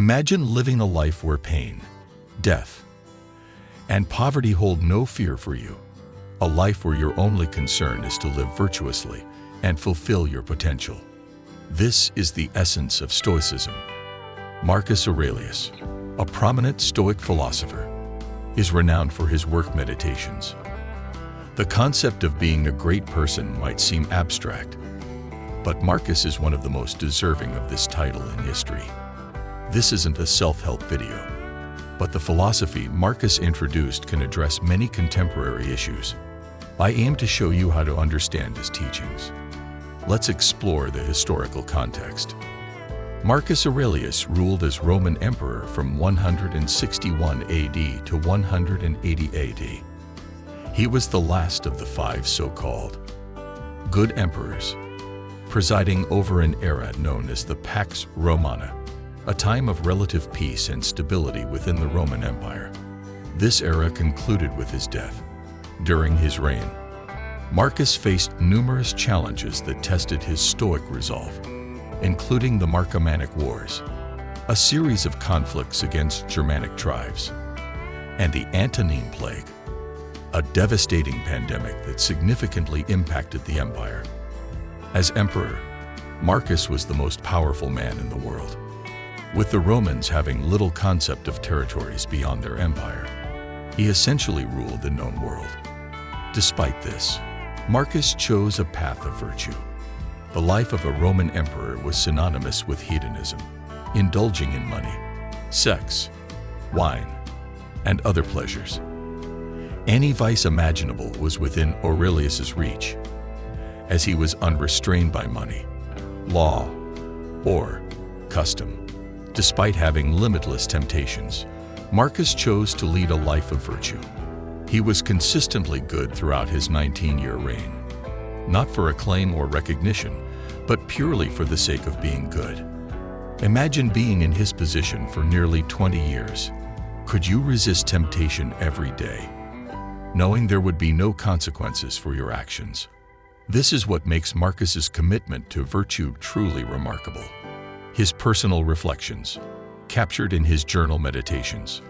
Imagine living a life where pain, death, and poverty hold no fear for you. A life where your only concern is to live virtuously and fulfill your potential. This is the essence of Stoicism. Marcus Aurelius, a prominent Stoic philosopher, is renowned for his work Meditations. The concept of being a great person might seem abstract, but Marcus is one of the most deserving of this title in history. This isn't a self-help video, but the philosophy Marcus introduced can address many contemporary issues. I aim to show you how to understand his teachings. Let's explore the historical context. Marcus Aurelius ruled as Roman emperor from 161 AD to 180 AD. He was the last of the 5 so-called good emperors, presiding over an era known as the Pax Romana, a time of relative peace and stability within the Roman Empire. This era concluded with his death. During his reign, Marcus faced numerous challenges that tested his Stoic resolve, including the Marcomannic Wars, a series of conflicts against Germanic tribes, and the Antonine Plague, a devastating pandemic that significantly impacted the empire. As emperor, Marcus was the most powerful man in the world, with the Romans having little concept of territories beyond their empire. He essentially ruled the known world. Despite this, Marcus chose a path of virtue. The life of a Roman emperor was synonymous with hedonism, indulging in money, sex, wine, and other pleasures. Any vice imaginable was within Aurelius's reach, as he was unrestrained by money, law, or custom. Despite having limitless temptations, Marcus chose to lead a life of virtue. He was consistently good throughout his 19-year reign, not for acclaim or recognition, but purely for the sake of being good. Imagine being in his position for nearly 20 years. Could you resist temptation every day, knowing there would be no consequences for your actions? This is what makes Marcus's commitment to virtue truly remarkable. His personal reflections, captured in his journal Meditations,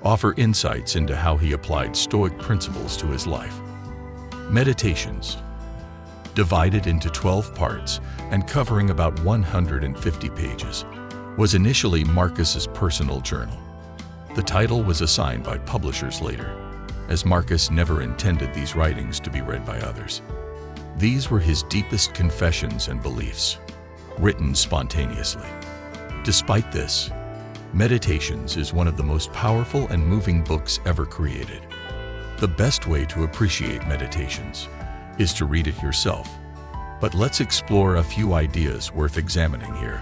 offer insights into how he applied Stoic principles to his life. Meditations, divided into 12 parts and covering about 150 pages, was initially Marcus's personal journal. The title was assigned by publishers later, as Marcus never intended these writings to be read by others. These were his deepest confessions and beliefs, written spontaneously. Despite this, Meditations is one of the most powerful and moving books ever created. The best way to appreciate Meditations is to read it yourself. But let's explore a few ideas worth examining here.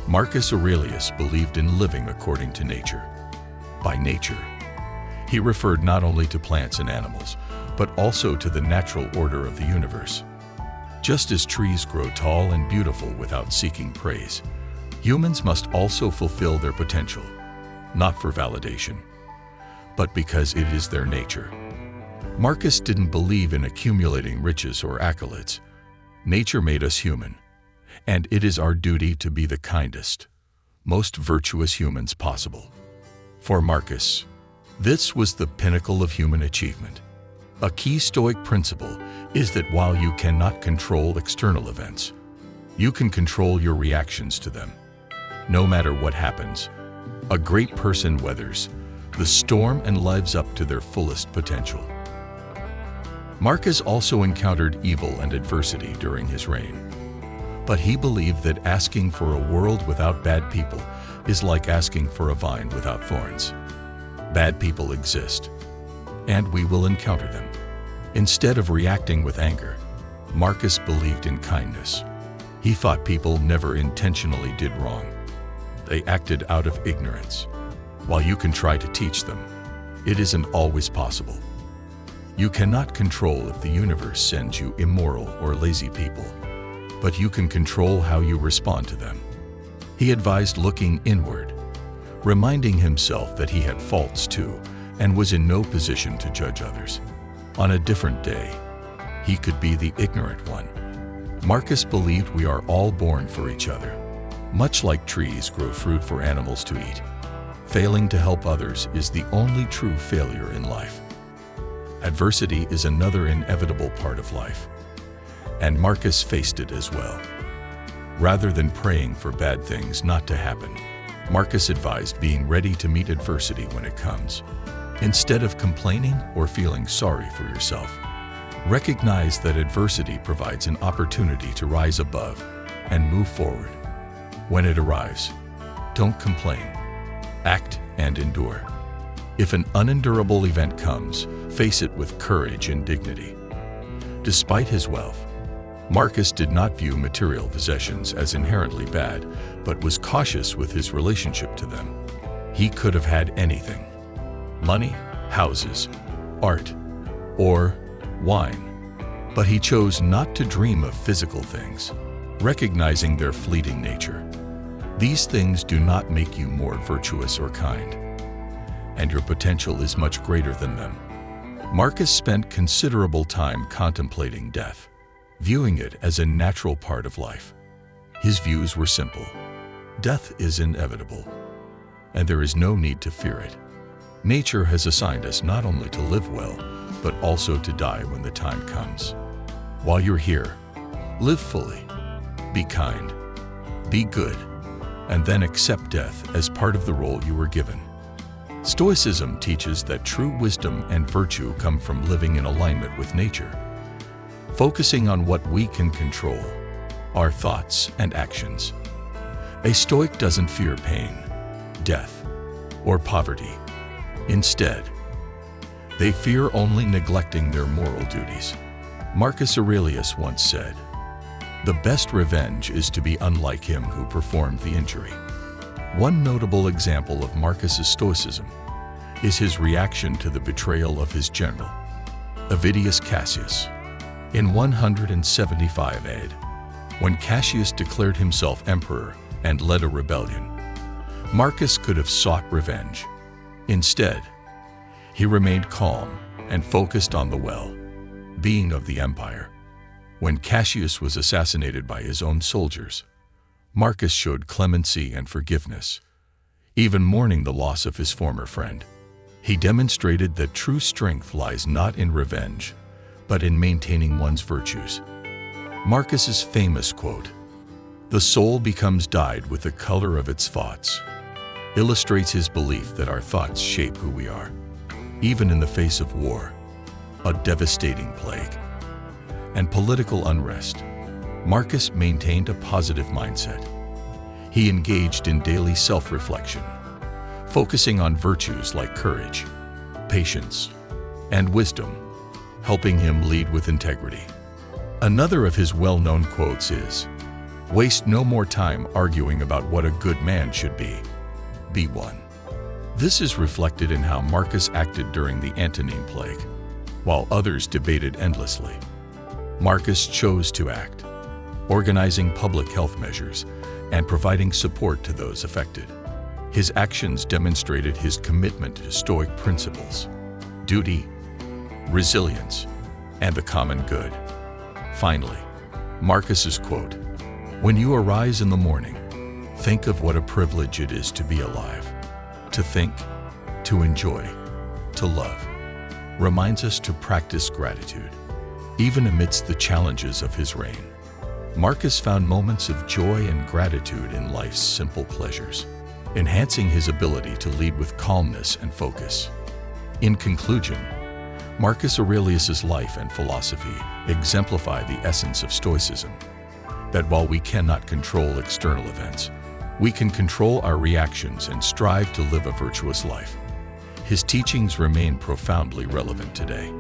Marcus Aurelius believed in living according to nature. By nature, he referred not only to plants and animals, but also to the natural order of the universe. Just as trees grow tall and beautiful without seeking praise, humans must also fulfill their potential, not for validation, but because it is their nature. Marcus didn't believe in accumulating riches or accolades. Nature made us human, and it is our duty to be the kindest, most virtuous humans possible. For Marcus, this was the pinnacle of human achievement. A key Stoic principle is that while you cannot control external events, you can control your reactions to them. No matter what happens, a great person weathers the storm and lives up to their fullest potential. Marcus also encountered evil and adversity during his reign, but he believed that asking for a world without bad people is like asking for a vine without thorns. Bad people exist, and we will encounter them. Instead of reacting with anger, Marcus believed in kindness. He thought people never intentionally did wrong. They acted out of ignorance. While you can try to teach them, it isn't always possible. You cannot control if the universe sends you immoral or lazy people, but you can control how you respond to them. He advised looking inward, reminding himself that he had faults too and was in no position to judge others. On a different day, he could be the ignorant one. Marcus believed we are all born for each other. Much like trees grow fruit for animals to eat, failing to help others is the only true failure in life. Adversity is another inevitable part of life, and Marcus faced it as well. Rather than praying for bad things not to happen, Marcus advised being ready to meet adversity when it comes. Instead of complaining or feeling sorry for yourself, recognize that adversity provides an opportunity to rise above and move forward. When it arrives, don't complain, act and endure. If an unendurable event comes, face it with courage and dignity. Despite his wealth, Marcus did not view material possessions as inherently bad, but was cautious with his relationship to them. He could have had anything: money, houses, art, or wine. But he chose not to dream of physical things, recognizing their fleeting nature. These things do not make you more virtuous or kind, and your potential is much greater than them. Marcus spent considerable time contemplating death, viewing it as a natural part of life. His views were simple. Death is inevitable, and there is no need to fear it. Nature has assigned us not only to live well, but also to die when the time comes. While you're here, live fully, be kind, be good, and then accept death as part of the role you were given. Stoicism teaches that true wisdom and virtue come from living in alignment with nature, focusing on what we can control, our thoughts and actions. A Stoic doesn't fear pain, death, or poverty. Instead, they fear only neglecting their moral duties. Marcus Aurelius once said, "The best revenge is to be unlike him who performed the injury." One notable example of Marcus's Stoicism is his reaction to the betrayal of his general, Avidius Cassius. In 175 AD, when Cassius declared himself emperor and led a rebellion, Marcus could have sought revenge. Instead, he remained calm and focused on the well-being of the empire. When Cassius was assassinated by his own soldiers, Marcus showed clemency and forgiveness, even mourning the loss of his former friend. He demonstrated that true strength lies not in revenge, but in maintaining one's virtues. Marcus's famous quote, "The soul becomes dyed with the color of its thoughts," illustrates his belief that our thoughts shape who we are. Even in the face of war, a devastating plague, and political unrest, Marcus maintained a positive mindset. He engaged in daily self-reflection, focusing on virtues like courage, patience, and wisdom, helping him lead with integrity. Another of his well-known quotes is, "Waste no more time arguing about what a good man should be. Be one." This is reflected in how Marcus acted during the Antonine Plague. While others debated endlessly, Marcus chose to act, organizing public health measures and providing support to those affected. His actions demonstrated his commitment to Stoic principles: duty, resilience, and the common good. Finally, Marcus's quote, "When you arise in the morning, think of what a privilege it is to be alive, to think, to enjoy, to love," reminds us to practice gratitude, even amidst the challenges of his reign. Marcus found moments of joy and gratitude in life's simple pleasures, enhancing his ability to lead with calmness and focus. In conclusion, Marcus Aurelius's life and philosophy exemplify the essence of Stoicism, that while we cannot control external events, we can control our reactions and strive to live a virtuous life. His teachings remain profoundly relevant today,